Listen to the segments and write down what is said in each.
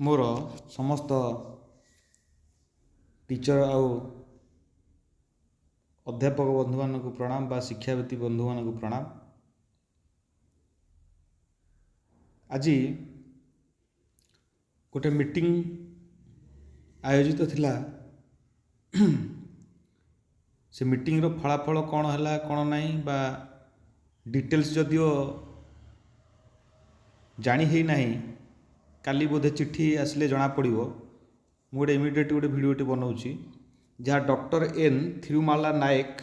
मोर समस्त टीचर आउ अध्यापक बंधु मानक प्रणाम बा शिक्षावित्ती बंधु मानक प्रणाम। आज गोटे मीटिंग आयोजित थिला। से मीटिंग रो फलाफल कौन है कौन नहीं बा डिटेल्स जदिओ जानी है नहीं, काली बोधे चिट्ठी आसिले जना पड़ो। मुझे इमिडिएट गोटे भिडियोटी बनाऊँगी जहाँ डॉक्टर एन थिरुमाला नायक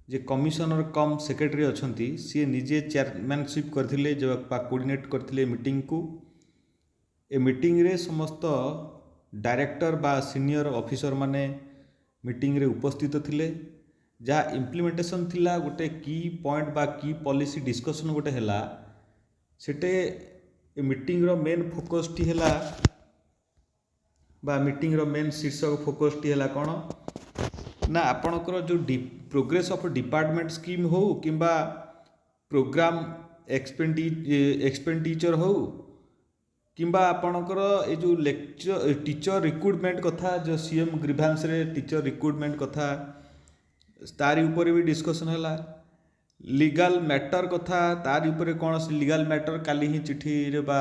जे कमिशनर कम सेक्रेटरी अच्छा सी निजे चेयरमैनशिप करथिले जो कोऑर्डिनेट करथिले मीटिंग को। ए मीटिंग रे समस्त डायरेक्टर बा सीनियर ऑफिसर माने मीटिंग रे उपस्थित थिले। जहाँ इम्प्लीमेंटेशन थिला गोटे की पॉइंट बा की पॉलिसी डिस्कशन गोटे हैला। सेटे मीटिंग रो मेन फोकस टी हैला बा मीटिंग रो मेन शीर्षक फोकस टी हैला कौन ना आपणकर जो प्रोग्रेस ऑफ डिपार्टमेंट स्कीम हो किंबा प्रोग्राम एक्सपेंडिचर हो किंबा आपणकर ये जो लेक्चर टीचर रिक्रुटमेंट कथा जो सीएम ग्रीवांस रे टीचर रिक्रुटमेंट कथा तारी ऊपर भी डिस्कशन हैला। लीगल मैटर कथा तार ऊपर कौन से लीगल मैटर काली ही चिट्ठी रे बा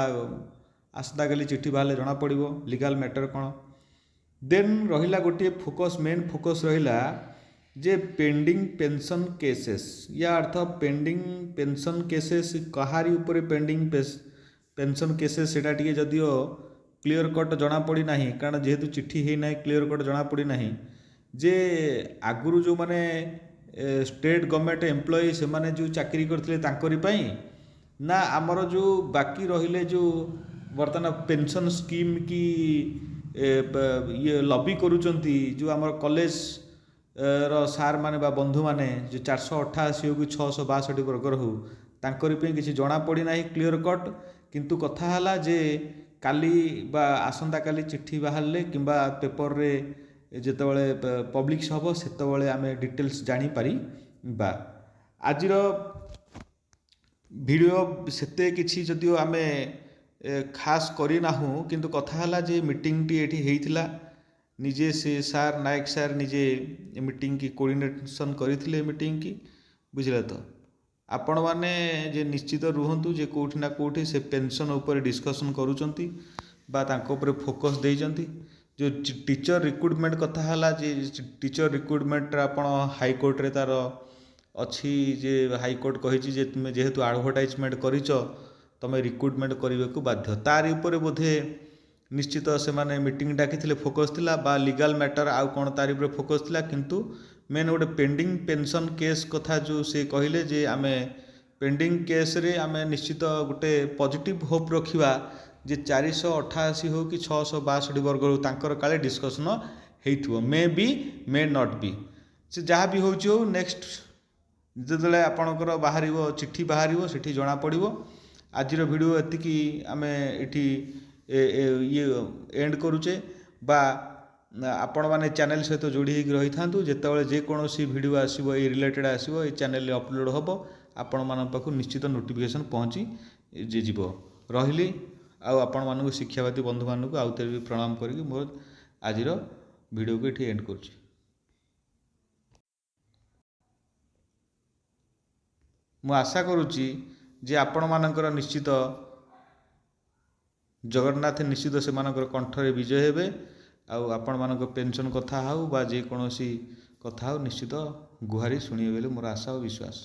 आसता काली चिट्ठी बाहर जना पड़ो लीगल मैटर कौन। देन रहिला गोटे फोकस मेन फोकस रहिला जे पेंडिंग पेंशन केसेस या अर्थ पेंडिंग पेंशन केसेस कहारी ऊपर पेंडिंग पेंशन केसेस सेटा टिके जदिओ क्लियर कट जना पड़ी ना कारण जेहेतु चिट्ठी है ना क्लियर कट जना पड़ी ना जे आगुरु जो माने स्टेट गवर्नमेंट एम्प्लॉई से माने जो चाकरी करथिले तांकरी पई ना आमर जो बाकी रहिले जो वर्तमान पेंशन स्कीम की ये लॉबी करूचंती जो आमर कॉलेज रो सार माने बा बंधु माने जो 488 हो कि 662 वर्गर हो तांकरी पे किसी जना पड़ी ना क्लियर कट। किंतु कथा हला जे काली बा आसंता काली चिट्ठी बाहरले किंबा पेपर रे जेतबळे पब्लिश हबो सेतबळे आमे डिटेल्स जानी पारी बा। आजिर वीडियो सेते किछि जदिओ आमे खास करी नाहु किंतु कथा हला जे मीटिंग टी एठी हेइथिला निजे से सार नायक सार निजे मीटिंग की कोऑर्डिनेशन करथिले मीटिंग की बुझले। तो आपण माने जे निश्चित रुहंतु जे कोठी ना कोठी से पेंशन ऊपर डिस्कशन करूचंती बा तांको ऊपर फोकस देइचंती। जो टीचर रिक्रुटमेंट कथा हला जे टीचर रिक्रुटमेंट आपण हाई कोर्ट रे तार अच्छी जे हाई कोर्ट कहिछि जे तुमे जेहेतु एडवर्टाइजमेंट करिचो तमे रिक्रुटमेंट करबे को बाध्य तारी ऊपर बोधे निश्चित से माने मीटिंग डाकिथिले फोकस थिला बा लीगल मैटर आउ कोन तारी ऊपर फोकस थिला। किंतु मेन गोटे पेंडिंग पेंशन केस कथा जो से कहले जे आमे पेंडिंग केस रे आमे निश्चित गोटे पॉजिटिव होप रखिबा जे 488 हो कि 662 वर्ग हो तांकर काले डिस्कशन हेइथो may be may not be से जहाँ भी होउछि हो नेक्स्ट जेतले आपणकर बाहरिबो चिट्ठी बाहरिबो सेठी जना पड़िबो। आजिर वीडियो एतिकी आमे एठी ये एंड करूचे बा आपण माने चैनल सहित जोड़ी होगी रही था जितेबाला जेकोसी वीडियो आसो ये रिलेटेड आसो ये चैनल अपलोड हम आपण मान पाक निश्चित नोटिफिकेशन पहुँची जे जीव रही आपण मानक शिक्षावादी बंधु मानक आउ थे भी प्रणाम करके मोर आज वीडियो को ये एंड कर। मु आशा करुच्ची जे आपण मानकर निश्चित जगन्नाथ निश्चित से मानकर कंठरे विजय हेबे आउ आपण मानक पेंशन कथा हाउ बा जे कोनोसी कथा हाउ निश्चित गुहारी शुणिबे बोली मोर आशा और विश्वास।